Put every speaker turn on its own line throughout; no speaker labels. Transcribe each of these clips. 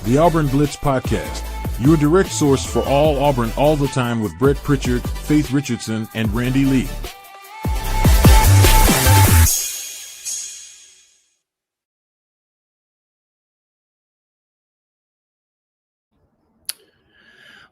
the Auburn Blitz Podcast, your direct source for all Auburn all the time with Brett Pritchard, Faith Richardson, and Randy Lee.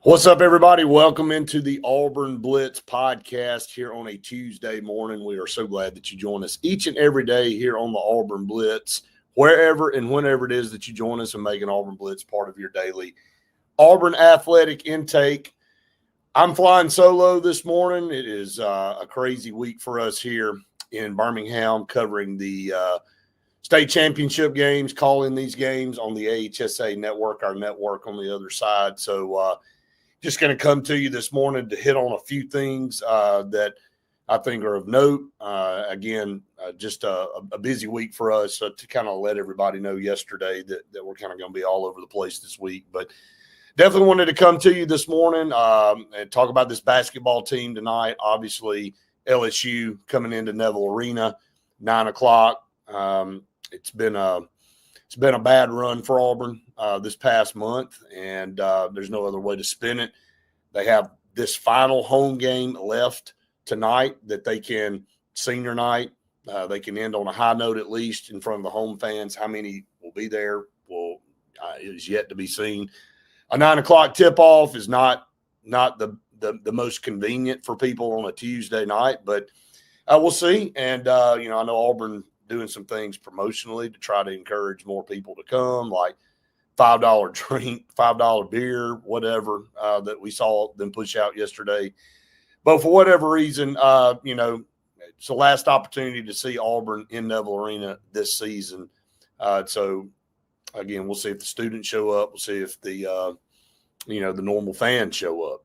What's up, everybody? Welcome into the Auburn Blitz Podcast here on a Tuesday morning. We are so glad that you join us each and every day here on the Auburn Blitz, wherever and whenever it is that you join us and make an Auburn Blitz part of your daily Auburn athletic intake. I'm flying solo this morning. It is a crazy week for us here in Birmingham, covering the state championship games, calling these games on the AHSA network, our network on the other side. So, just going to come to you this morning to hit on a few things that I think are of note. Just a busy week for us to kind of let everybody know yesterday that we're kind of going to be all over the place this week. But definitely wanted to come to you this morning and talk about this basketball team tonight. Obviously, LSU coming into Neville Arena, 9 o'clock. It's been a bad run for Auburn this past month, and there's no other way to spin it. They have this final home game left tonight that they can, senior night, they can end on a high note at least in front of the home fans. How many will be there is yet to be seen. A 9 o'clock tip-off is not the most convenient for people on a Tuesday night, but we'll see. And, I know Auburn doing some things promotionally to try to encourage more people to come, like $5 drink, $5 beer, whatever that we saw them push out yesterday. But for whatever reason, it's the last opportunity to see Auburn in Neville Arena this season. So, again, we'll see if the students show up. We'll see if the normal fans show up.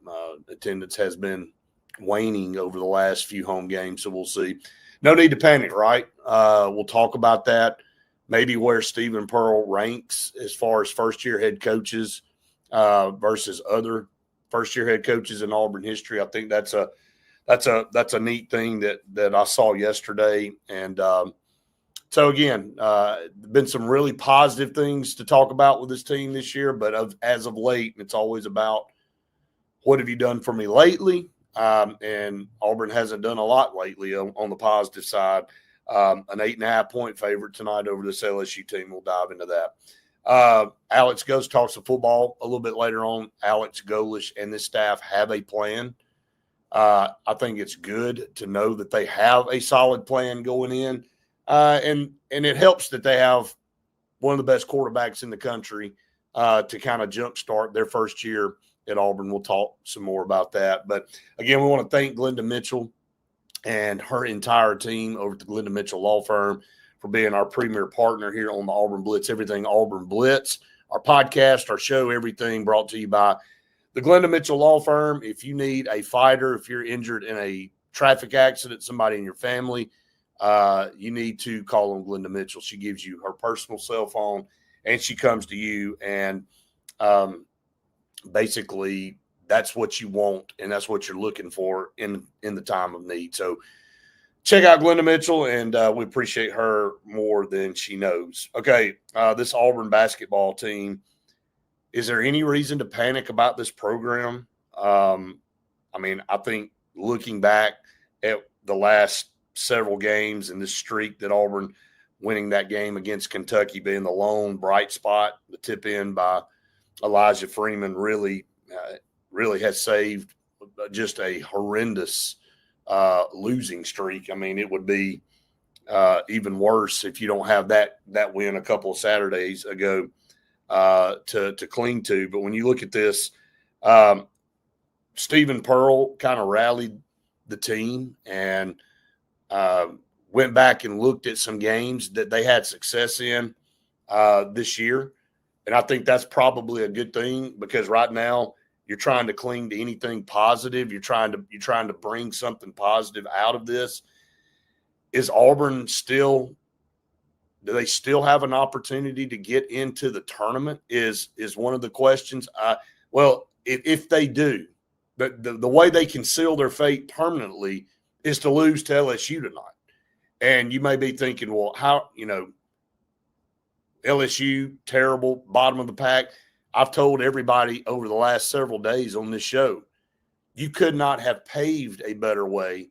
Attendance has been waning over the last few home games, so we'll see. No need to panic, right? We'll talk about that. Maybe where Stephen Pearl ranks as far as first-year head coaches versus other first-year head coaches in Auburn history. I think that's a neat thing that I saw yesterday. And so again, been some really positive things to talk about with this team this year. But as of late, it's always about what have you done for me lately. And Auburn hasn't done a lot lately on the positive side. An 8.5-point favorite tonight over this LSU team. We'll dive into that. Alex Ghost talks to football a little bit later on. Alex Golish and this staff have a plan. I think it's good to know that they have a solid plan going in. And it helps that they have one of the best quarterbacks in the country to kind of jumpstart their first year at Auburn. We'll talk some more about that. But, again, we want to thank Glenda Mitchell and her entire team over at the Glenda Mitchell Law Firm for being our premier partner here on the Auburn Blitz. Everything Auburn Blitz, our podcast, our show, everything brought to you by the Glenda Mitchell Law Firm. If you need a fighter, if you're injured in a traffic accident, somebody in your family, you need to call on Glenda Mitchell. She gives you her personal cell phone, and she comes to you, and basically that's what you want, and that's what you're looking for in the time of need. So check out Glenda Mitchell, and we appreciate her more than she knows. Okay, this Auburn basketball team, is there any reason to panic about this program? I think looking back at the last several games and this streak that Auburn winning that game against Kentucky being the lone bright spot, the tip in by Elijah Freeman really has saved just a horrendous losing streak. I mean, it would be even worse if you don't have that win a couple of Saturdays ago to cling to. But when you look at this, Stephen Pearl kind of rallied the team and went back and looked at some games that they had success in this year. And I think that's probably a good thing, because right now you're trying to cling to anything positive. You're trying to bring something positive out of this. Is Auburn do they still have an opportunity to get into the tournament is one of the questions. Well, if they do, the way they can seal their fate permanently is to lose to LSU tonight. And you may be thinking, well, how, LSU, terrible, bottom of the pack. I've told everybody over the last several days on this show, you could not have paved a better way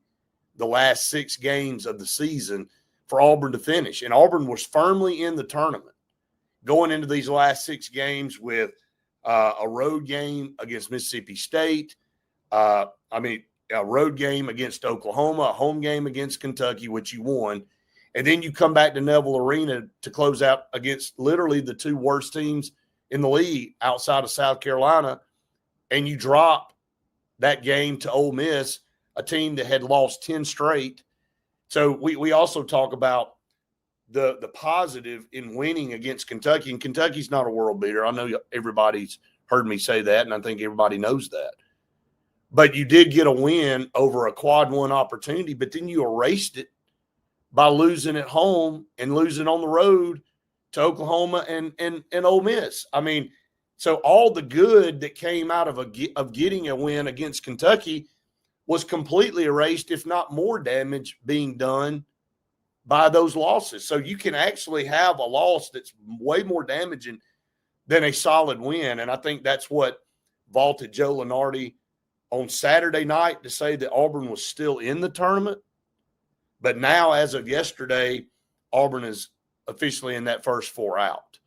the last 6 games of the season for Auburn to finish. And Auburn was firmly in the tournament going into these last 6 games with a road game against Mississippi State. A road game against Oklahoma, a home game against Kentucky, which you won. And then you come back to Neville Arena to close out against literally the 2 worst teams in the league outside of South Carolina, and you drop that game to Ole Miss, a team that had lost 10 straight. So we also talk about the positive in winning against Kentucky, and Kentucky's not a world beater. I know everybody's heard me say that, and I think everybody knows that. But you did get a win over a quad 1 opportunity, but then you erased it by losing at home and losing on the road to Oklahoma and Ole Miss. I mean, so all the good that came out of getting a win against Kentucky was completely erased, if not more damage being done by those losses. So you can actually have a loss that's way more damaging than a solid win. And I think that's what vaulted Joe Lunardi on Saturday night to say that Auburn was still in the tournament. But now, as of yesterday, Auburn is officially in that first 4 out.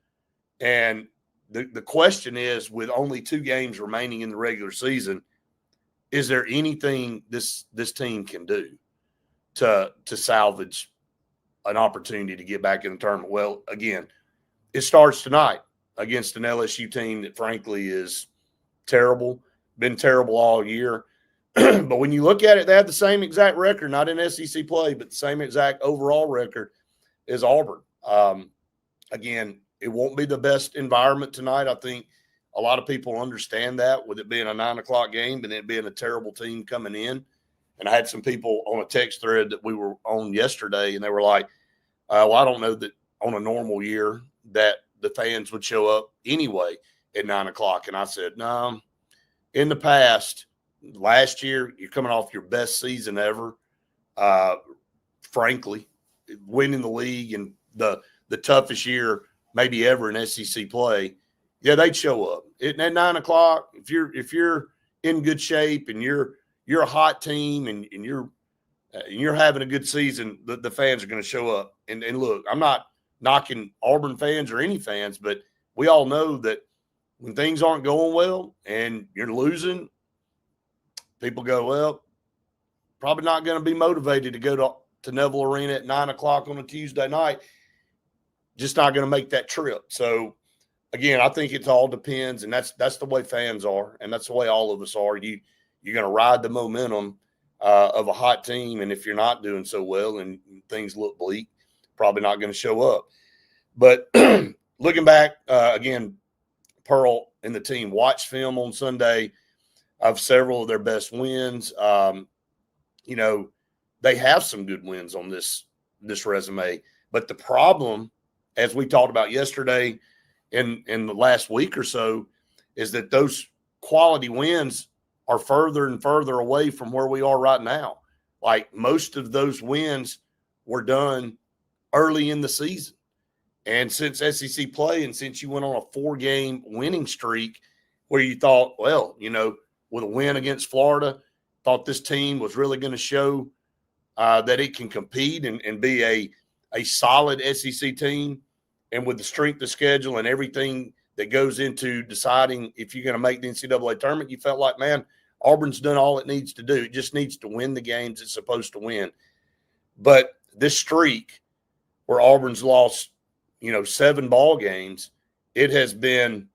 And the question is, with only 2 games remaining in the regular season, is there anything this team can do to salvage an opportunity to get back in the tournament? Well, again, it starts tonight against an LSU team that, frankly, is terrible, been terrible all year. But when you look at it, they have the same exact record, not in SEC play, but the same exact overall record as Auburn. Again, it won't be the best environment tonight. I think a lot of people understand that, with it being a 9:00 game and it being a terrible team coming in. And I had some people on a text thread that we were on yesterday, and they were like, well, I don't know that on a normal year that the fans would show up anyway at 9:00. And I said, no, in the past, last year, you're coming off your best season ever, frankly, winning the league and the toughest year maybe ever in SEC play. Yeah, they'd show up at 9:00. If you're in good shape and you're a hot team and you're having a good season, the fans are going to show up. And look, I'm not knocking Auburn fans or any fans, but we all know that when things aren't going well and you're losing, people go, well, probably not going to be motivated to go to Neville Arena at 9:00 on a Tuesday night. Just not going to make that trip. So, again, I think it all depends, and that's the way fans are, and that's the way all of us are. You're going to ride the momentum of a hot team, and if you're not doing so well and things look bleak, probably not going to show up. But looking back, again, Pearl and the team watched film on Sunday of several of their best wins. They have some good wins on this resume, but the problem, as we talked about yesterday in the last week or so, is that those quality wins are further and further away from where we are right now. Like, most of those wins were done early in the season. And since SEC play, and since you went on a 4-game winning streak where you thought, well, with a win against Florida, thought this team was really going to show that it can compete and be a solid SEC team. And with the strength of schedule and everything that goes into deciding if you're going to make the NCAA tournament, you felt like, man, Auburn's done all it needs to do. It just needs to win the games it's supposed to win. But this streak where Auburn's lost, 7 ball games, it's been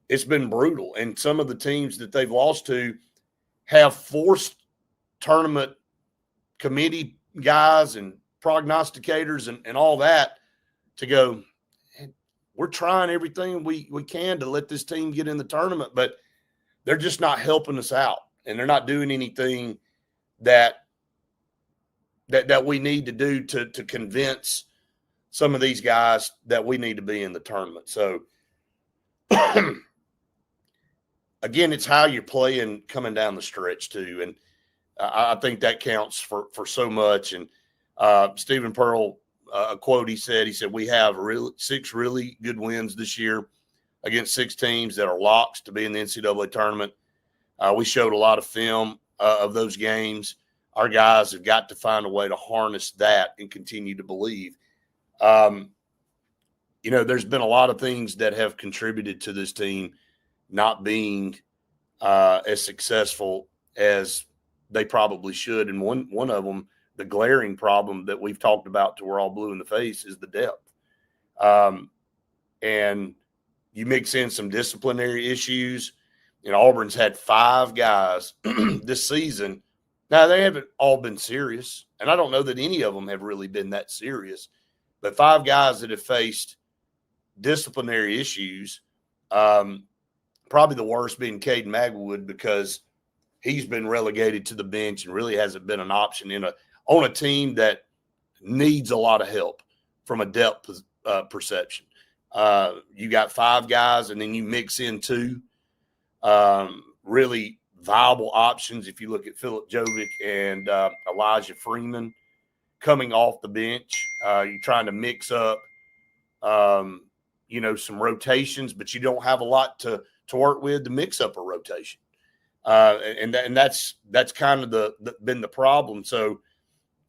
brutal. And some of the teams that they've lost to have forced tournament committee guys and prognosticators and all that to go, we're trying everything we can to let this team get in the tournament, but they're just not helping us out, and they're not doing anything that we need to do to convince some of these guys that we need to be in the tournament. So, again, it's how you're playing coming down the stretch too, and I think that counts for so much. And Stephen Pearl, a quote he said, we have 6 really good wins this year. against 6 teams that are locks to be in the NCAA tournament. We showed a lot of film of those games. Our guys have got to find a way to harness that and continue to believe. There's been a lot of things that have contributed to this team not being as successful as they probably should. And one of them, the glaring problem that we've talked about till we're all blue in the face, is the depth. And you mix in some disciplinary issues. Auburn's had 5 guys this season. Now, they haven't all been serious, and I don't know that any of them have really been that serious, but 5 guys that have faced disciplinary issues, probably the worst being Caden Magwood, because he's been relegated to the bench and really hasn't been an option on a team that needs a lot of help from a depth perception. You got 5 guys, and then you mix in 2 really viable options. If you look at Philip Jovic and Elijah Freeman coming off the bench, you're trying to mix up, some rotations, but you don't have a lot to work with to mix up a rotation. And that's kind of been the problem. So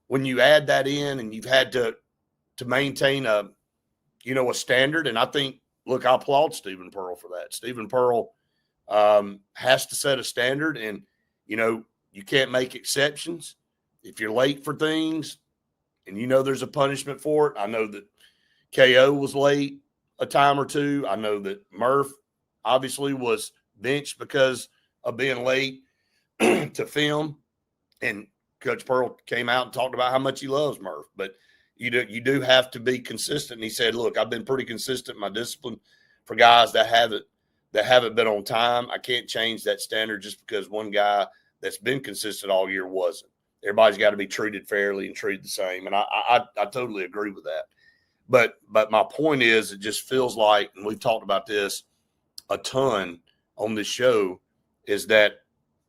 when you add that in, and you've had to maintain a standard, and I think, look, I applaud Stephen Pearl for that. Stephen Pearl has to set a standard, and you can't make exceptions. If you're late for things, and there's a punishment for it. I know that KO was late a time or 2. I know that Murph obviously was benched because of being late to film, and Coach Pearl came out and talked about how much he loves Murph. But you do have to be consistent. And he said, look, I've been pretty consistent in my discipline for guys that haven't been on time. I can't change that standard just because one guy that's been consistent all year wasn't. Everybody's got to be treated fairly and treated the same. And I totally agree with that. But my point is, it just feels like, and we've talked about this a ton on this show, is that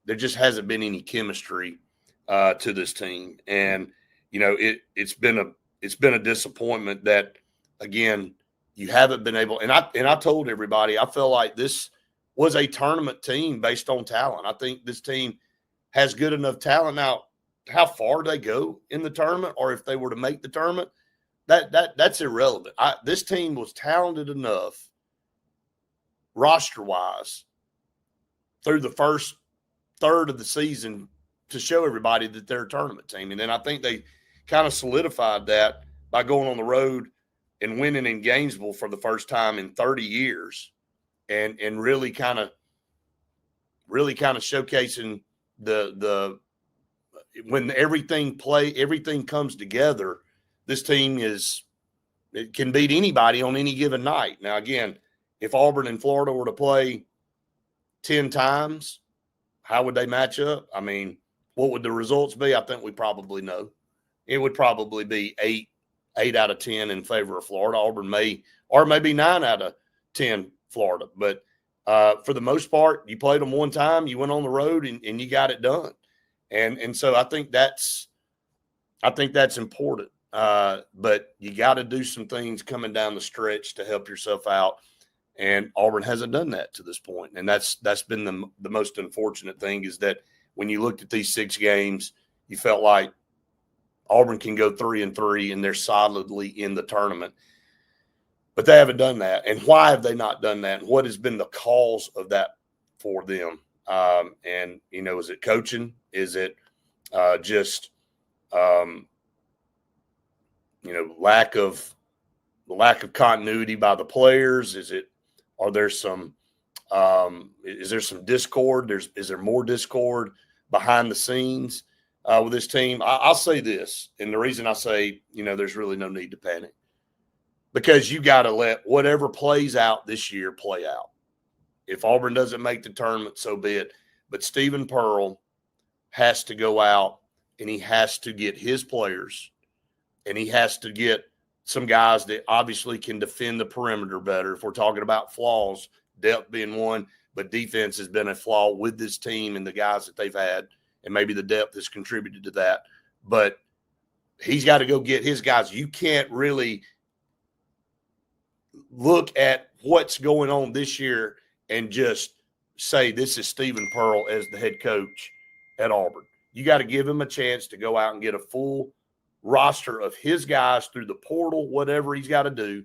there just hasn't been any chemistry to this team. And, it's been a disappointment that, again, you haven't been able, and I told everybody, I felt like this was a tournament team based on talent. I think this team has good enough talent. Now, how far they go in the tournament, or if they were to make the tournament, that's irrelevant. This team was talented enough roster-wise through the first third of the season to show everybody that they're a tournament team. And then I think they kind of solidified that by going on the road and winning in Gainesville for the first time in 30 years, and really kind of showcasing the when everything comes together, this team it can beat anybody on any given night. Now, again, if Auburn and Florida were to play 10 times, how would they match up? I mean, what would the results be? I think we probably know. It would probably be 8 out of 10 in favor of Florida. Auburn maybe 9 out of 10 Florida. But for the most part, you played them one time, you went on the road, and you got it done. And so I think that's important. But you got to do some things coming down the stretch to help yourself out. And Auburn hasn't done that to this point. And that's been the most unfortunate thing, is that when you looked at these 6 games, you felt like Auburn can go 3-3 and they're solidly in the tournament. But they haven't done that. And why have they not done that? And what has been the cause of that for them? And, is it coaching? Is it just, lack of continuity by the players? Is there some discord? Is there more discord behind the scenes with this team? I'll say this, and the reason I say, there's really no need to panic, because you got to let whatever plays out this year play out. If Auburn doesn't make the tournament, so be it. But Stephen Pearl has to go out, and he has to get his players, and he has to get some guys that obviously can defend the perimeter better. If we're talking about flaws, depth being one, but defense has been a flaw with this team and the guys that they've had, and maybe the depth has contributed to that. But he's got to go get his guys. You can't really look at what's going on this year and just say this is Stephen Pearl as the head coach at Auburn. You got to give him a chance to go out and get a full roster of his guys through the portal, whatever he's got to do,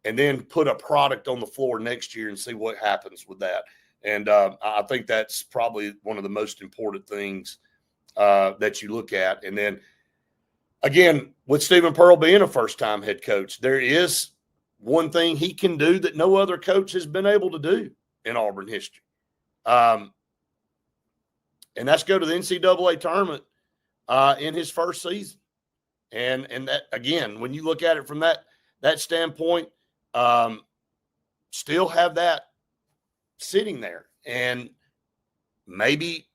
and then put a product on the floor next year and see what happens with that. And I think that's probably one of the most important things that you look at. And then, again, with Stephen Pearl being a first-time head coach, there is one thing he can do that no other coach has been able to do in Auburn history. And that's go to the NCAA tournament in his first season. And that, again, when you look at it from that standpoint, still have that sitting there. And maybe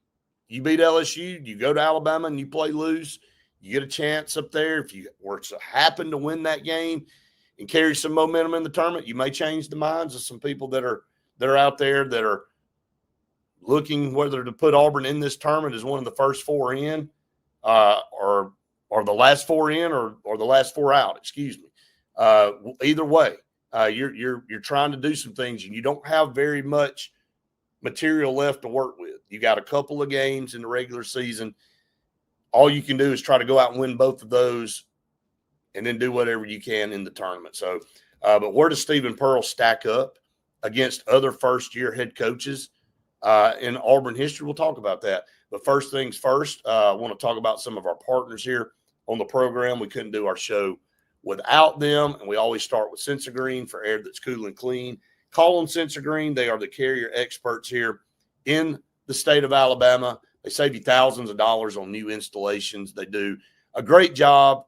you beat LSU, you go to Alabama and you play loose, you get a chance up there. If you were to happen to win that game and carry some momentum in the tournament, you may change the minds of some people that are out there that are looking whether to put Auburn in this tournament as one of the first four in, or the last four in, or the last four out. Excuse me. Either way, you're trying to do some things, and you don't have very much material left to work with. You got a couple of games in the regular season. All you can do is try to go out and win both of those, and then do whatever you can in the tournament. So, but where does Stephen Pearl stack up against other first-year head coaches in Auburn history? We'll talk about that. But first things first, I want to talk about some of our partners here on the program. We couldn't do our show without them, and we always start with Sensagreen for air that's cool and clean. Call them Sensagreen. They are the carrier experts here in the state of Alabama. They save you thousands of dollars on new installations. They do a great job.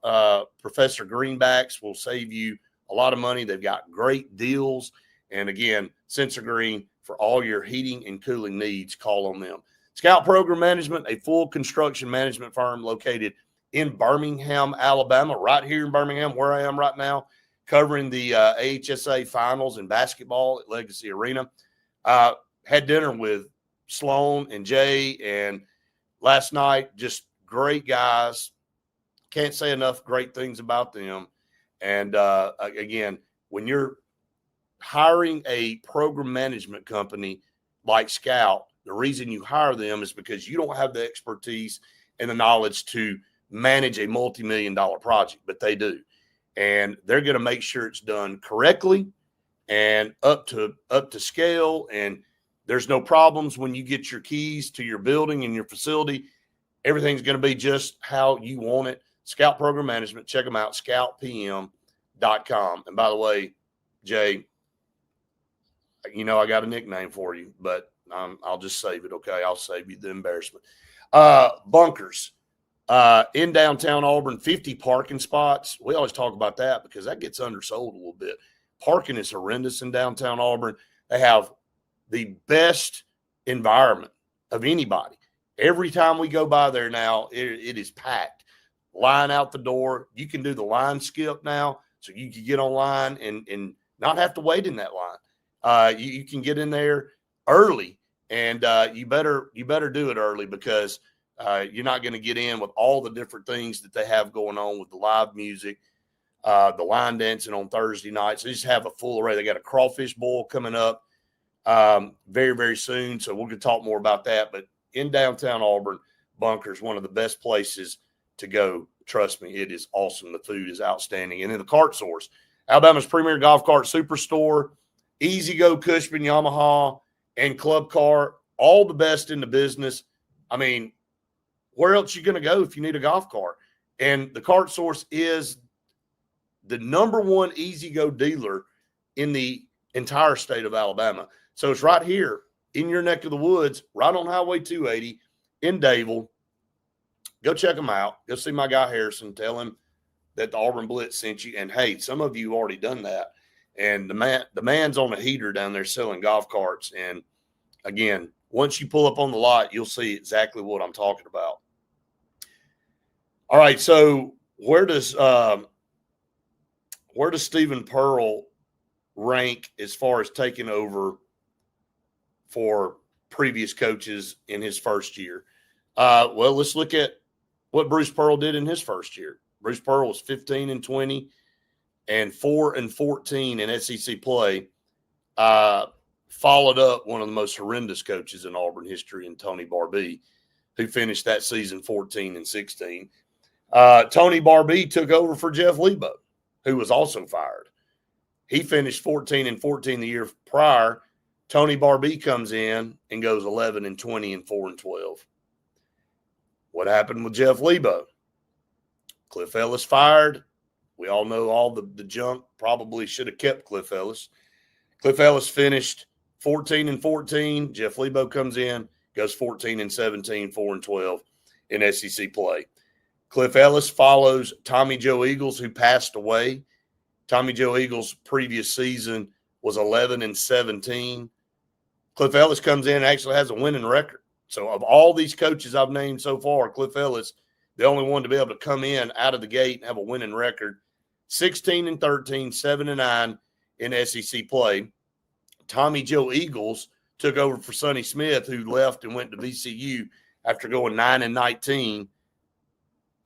Professor Greenbacks will save you a lot of money. They've got great deals. And again, Sensagreen for all your heating and cooling needs, call on them. Scout Program Management, a full construction management firm located in Birmingham, Alabama, right here in Birmingham, where I am right now, covering the AHSA finals in basketball at Legacy Arena. Had dinner with Sloan and Jay, and last night, just great guys. Can't say enough great things about them. And again, when you're hiring a program management company like Scout, the reason you hire them is because you don't have the expertise and the knowledge to manage a multi-million-dollar project, but they do. And they're going to make sure it's done correctly and up to scale. And there's no problems when you get your keys to your building and your facility. Everything's going to be just how you want it. Scout Program Management, check them out, scoutpm.com. And by the way, Jay, you know I got a nickname for you, but I'll just save it, okay? I'll save you the embarrassment. Bunkers. In downtown Auburn, 50 parking spots. We always talk about that because that gets undersold a little bit. Parking is horrendous in downtown Auburn. They have the best environment of anybody. Every time we go by there now, it is packed. Line out the door. You can do the line skip now, so you can get online and not have to wait in that line. You can get in there early, and you better do it early because you're not going to get in with all the different things that they have going on with the live music, the line dancing on Thursday nights. They just have a full array. They got a crawfish boil coming up very, very soon. So we're going to talk more about that. But in downtown Auburn, Bunkers, one of the best places to go. Trust me, it is awesome. The food is outstanding. And then the Kart Source, Alabama's premier golf cart superstore, Easy Go, Cushman, Yamaha, and Club Car, all the best in the business. I mean, where else are you going to go if you need a golf cart? And the Kart Source is the number one Easy Go dealer in the entire state of Alabama. So it's right here in your neck of the woods, right on Highway 280 in Dayville. Go check them out. Go see my guy Harrison. Tell him that the Auburn Blitz sent you. And, hey, some of you have already done that. And the man's on a heater down there selling golf carts. And, again, once you pull up on the lot, you'll see exactly what I'm talking about. All right, so where does Stephen Pearl rank as far as taking over for previous coaches in his first year? Well, let's look at what Bruce Pearl did in his first year. Bruce Pearl was 15-20, and 4-14 in SEC play, followed up one of the most horrendous coaches in Auburn history in Tony Barbee, who finished that season 14-16. Tony Barbee took over for Jeff Lebo, who was also fired. He finished 14-14 the year prior. Tony Barbee comes in and goes 11-20 and 4-12. What happened with Jeff Lebo? Cliff Ellis fired. We all know all the junk. Probably should have kept Cliff Ellis. Cliff Ellis finished 14-14. Jeff Lebo comes in, goes 14-17, 4-12 in SEC play. Cliff Ellis follows Tommy Joe Eagles, who passed away. Tommy Joe Eagles' previous season was 11-17. Cliff Ellis comes in and actually has a winning record. So of all these coaches I've named so far, Cliff Ellis, the only one to be able to come in out of the gate and have a winning record. 16-13, 7-9 in SEC play. Tommy Joe Eagles took over for Sonny Smith, who left and went to VCU after going 9-19.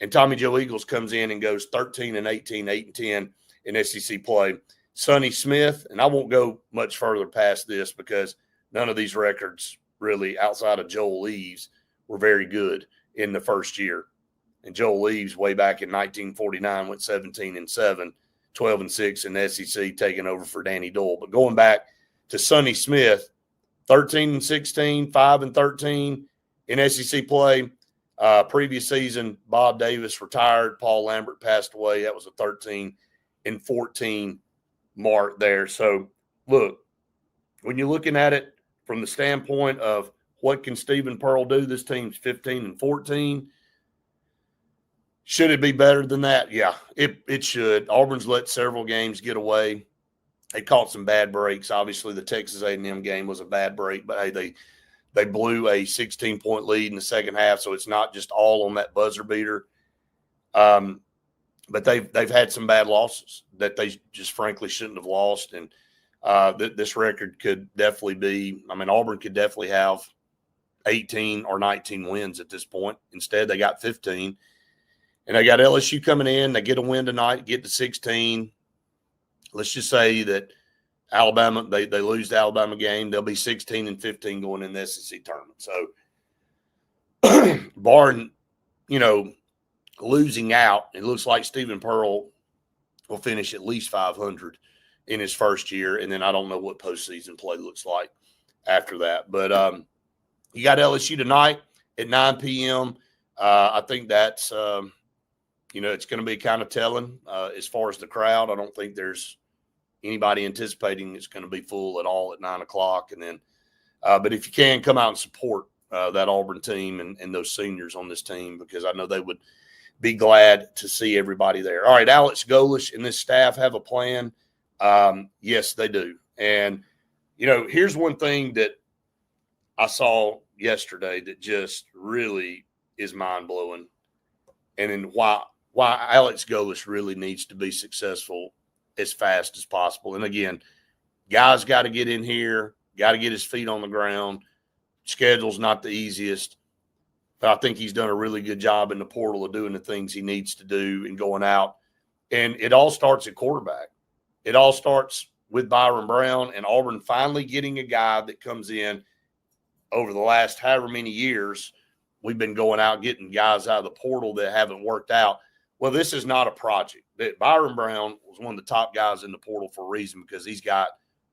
And Tommy Joe Eagles comes in and goes 13-18, 8-10 in SEC play. Sonny Smith, and I won't go much further past this because none of these records really outside of Joel Leaves were very good in the first year. And Joel Leaves way back in 1949 went 17-7, 12-6 in the SEC, taking over for Danny Dole. But going back to Sonny Smith, 13-16, 5-13 in SEC play. Previous season, Bob Davis retired. Paul Lambert passed away. That was a 13-14 mark there. So, look, when you're looking at it from the standpoint of what can Stephen Pearl do, this team's 15-14. Should it be better than that? Yeah, it should. Auburn's let several games get away. They caught some bad breaks. Obviously, the Texas A&M game was a bad break, but hey, they blew a 16-point lead in the second half, so it's not just all on that buzzer beater. But they've had some bad losses that they just frankly shouldn't have lost, and this record could definitely be. I mean, Auburn could definitely have 18 or 19 wins at this point. Instead, they got 15. And they got LSU coming in. They get a win tonight, get to 16. Let's just say that Alabama, they lose the Alabama game. They'll be 16-15 going in the SEC tournament. So, barring, losing out, it looks like Stephen Pearl will finish at least 500 in his first year. And then I don't know what postseason play looks like after that. But you got LSU tonight at 9 p.m. I think that's it's going to be kind of telling as far as the crowd. I don't think there's anybody anticipating it's going to be full at all at 9 o'clock. And then, but if you can, come out and support that Auburn team and those seniors on this team, because I know they would be glad to see everybody there. All right, Alex Golish and this staff have a plan. Yes, they do. And, here's one thing that I saw yesterday that just really is mind-blowing. And then why Alex Golish really needs to be successful as fast as possible. And again, guys got to get in here, got to get his feet on the ground. Schedule's not the easiest, but I think he's done a really good job in the portal of doing the things he needs to do and going out. And it all starts at quarterback. It all starts with Byron Brown and Auburn finally getting a guy that comes in over the last however many years. We've been going out getting guys out of the portal that haven't worked out. Well, this is not a project. Byron Brown was one of the top guys in the portal for a reason, because he's got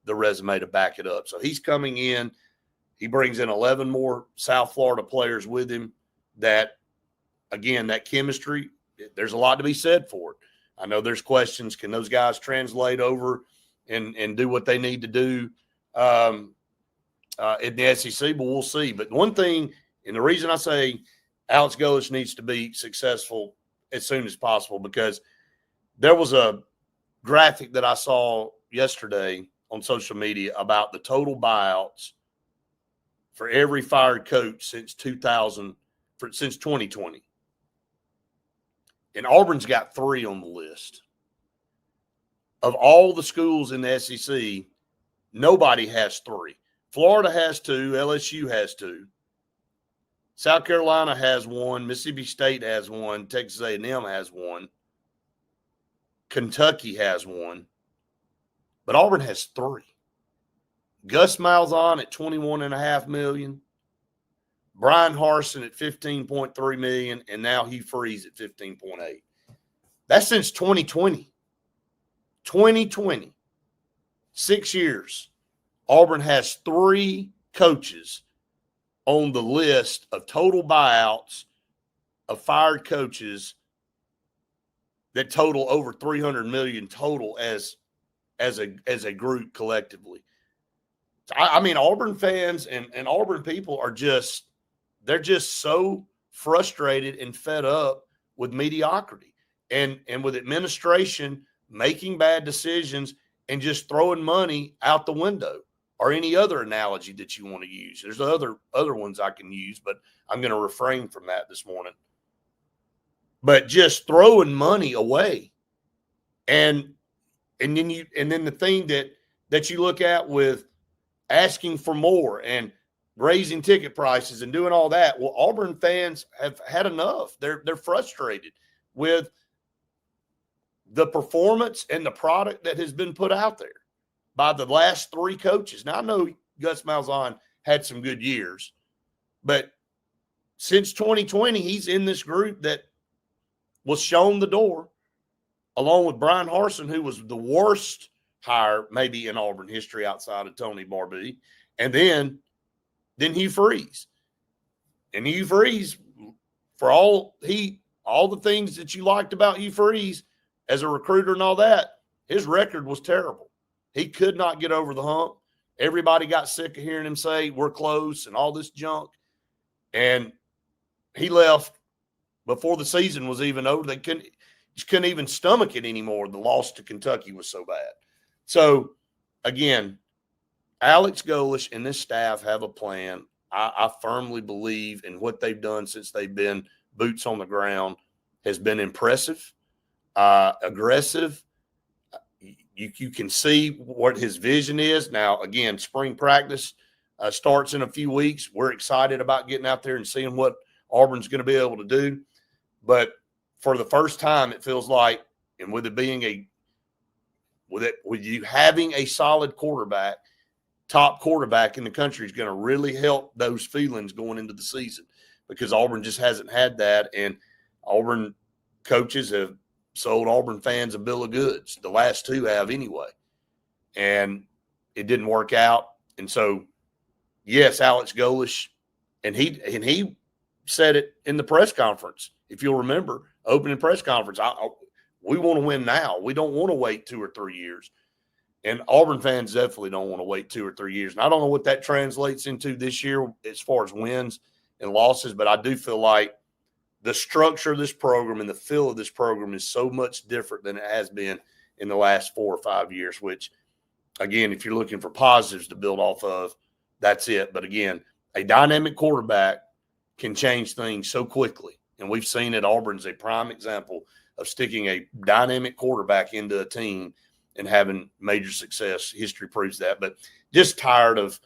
the resume to back it up. So he's coming in. He brings in 11 more South Florida players with him that, again, that chemistry, there's a lot to be said for it. I know there's questions. Can those guys translate over and do what they need to do in the SEC? But we'll see. But one thing, and the reason I say Alex Golish needs to be successful as soon as possible, because there was a graphic that I saw yesterday on social media about the total buyouts for every fired coach since 2020. And Auburn's got 3 on the list. Of all the schools in the SEC, nobody has 3. Florida has 2, LSU has 2. South Carolina has 1, Mississippi State has 1, Texas A&M has 1. Kentucky has one, but Auburn has three. Gus Malzahn at $21.5 million, Brian Harsin at $15.3 million, and now Hugh Freeze at $15.8. That's since 2020. 2020. 6 years. Auburn has three coaches on the list of total buyouts of fired coaches that total over $300 million total as a group collectively. I mean, Auburn fans and Auburn people are they're just so frustrated and fed up with mediocrity and with administration making bad decisions and just throwing money out the window, or any other analogy that you want to use. There's other ones I can use, but I'm going to refrain from that this morning. But just throwing money away. And then the thing that you look at with asking for more and raising ticket prices and doing all that. Well, Auburn fans have had enough. They're frustrated with the performance and the product that has been put out there by the last three coaches. Now, I know Gus Malzahn had some good years, but since 2020, he's in this group that was shown the door, along with Brian Harsin, who was the worst hire maybe in Auburn history outside of Tony Barbee, and then Hugh Freeze. And Hugh Freeze, for all the things that you liked about Hugh Freeze as a recruiter and all that, his record was terrible. He could not get over the hump. Everybody got sick of hearing him say, we're close and all this junk. And he left before the season was even over. They couldn't even stomach it anymore. The loss to Kentucky was so bad. So, again, Alex Golesh and this staff have a plan. I firmly believe in what they've done since they've been boots on the ground has been impressive, aggressive. You can see what his vision is. Now, again, spring practice starts in a few weeks. We're excited about getting out there and seeing what Auburn's going to be able to do. But for the first time, it feels like, and with you having a solid quarterback, top quarterback in the country is going to really help those feelings going into the season, because Auburn just hasn't had that. And Auburn coaches have sold Auburn fans a bill of goods. The last two have anyway. And it didn't work out. And so, yes, Alex Golesh, and he said it in the press conference. If you'll remember, opening press conference, we want to win now. We don't want to wait 2 or 3 years. And Auburn fans definitely don't want to wait 2 or 3 years. And I don't know what that translates into this year as far as wins and losses, but I do feel like the structure of this program and the feel of this program is so much different than it has been in the last 4 or 5 years, which, again, if you're looking for positives to build off of, that's it. But, again, a dynamic quarterback can change things so quickly. And we've seen it. Auburn's a prime example of sticking a dynamic quarterback into a team and having major success. History proves that. But just tired of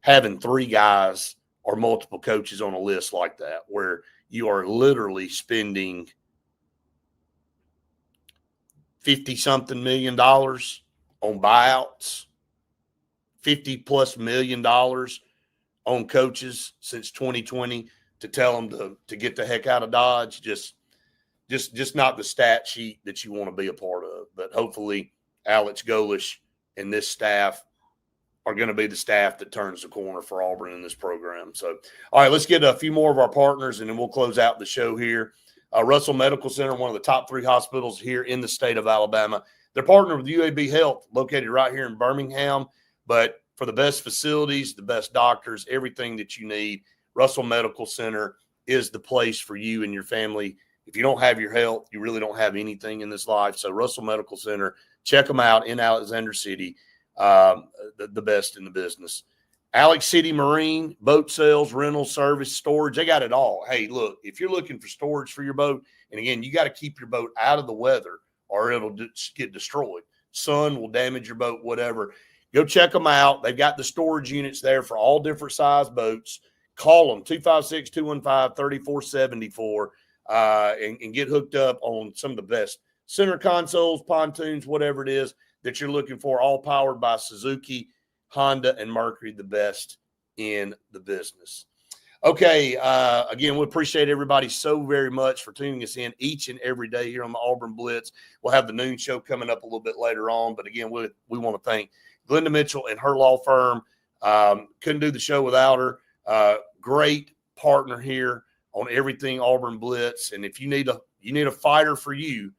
having 3 guys or multiple coaches on a list like that, where you are literally spending $50-something million on buyouts, $50+ million on coaches since 2020 to tell them to get the heck out of Dodge. Just not the stat sheet that you want to be a part of. But hopefully Alex Golesh and this staff are going to be the staff that turns the corner for Auburn in this program. So, all right, let's get a few more of our partners, and then we'll close out the show here. Russell Medical Center, one of the top 3 hospitals here in the state of Alabama. They're partnered with UAB Health, located right here in Birmingham. But for the best facilities, the best doctors, everything that you need, Russell Medical Center is the place for you and your family. If you don't have your health, you really don't have anything in this life. So Russell Medical Center, check them out in Alexander City, the best in the business. Alex City Marine, boat sales, rental, service, storage, they got it all. Hey, look, if you're looking for storage for your boat, and again, you got to keep your boat out of the weather or it'll get destroyed. Sun will damage your boat, whatever. Go check them out. They've got the storage units there for all different size boats. Call them, 256-215-3474, and get hooked up on some of the best center consoles, pontoons, whatever it is that you're looking for, all powered by Suzuki, Honda, and Mercury, the best in the business. Okay, again, we appreciate everybody so very much for tuning us in each and every day here on the Auburn Blitz. We'll have the noon show coming up a little bit later on, but again, we want to thank Glenda Mitchell and her law firm. Couldn't do the show without her. Great partner here on everything Auburn Blitz, and if you need a fighter for you,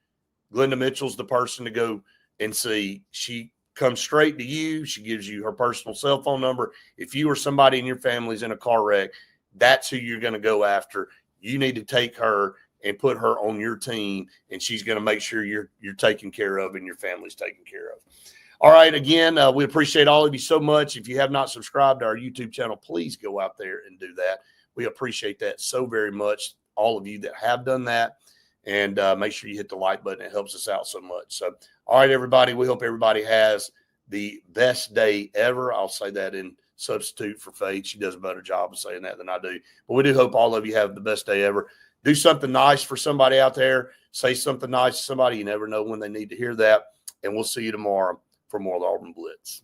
Glenda Mitchell's the person to go and see. She comes straight to you. She gives you her personal cell phone number. If you or somebody in your family's in a car wreck, that's who you're going to go after. You need to take her and put her on your team, and she's going to make sure you're taken care of and your family's taken care of. All right, again, we appreciate all of you so much. If you have not subscribed to our YouTube channel, please go out there and do that. We appreciate that so very much, all of you that have done that. And make sure you hit the like button. It helps us out so much. So, all right, everybody, we hope everybody has the best day ever. I'll say that in substitute for Faith. She does a better job of saying that than I do. But we do hope all of you have the best day ever. Do something nice for somebody out there. Say something nice to somebody. You never know when they need to hear that. And we'll see you tomorrow for more of the Auburn Blitz.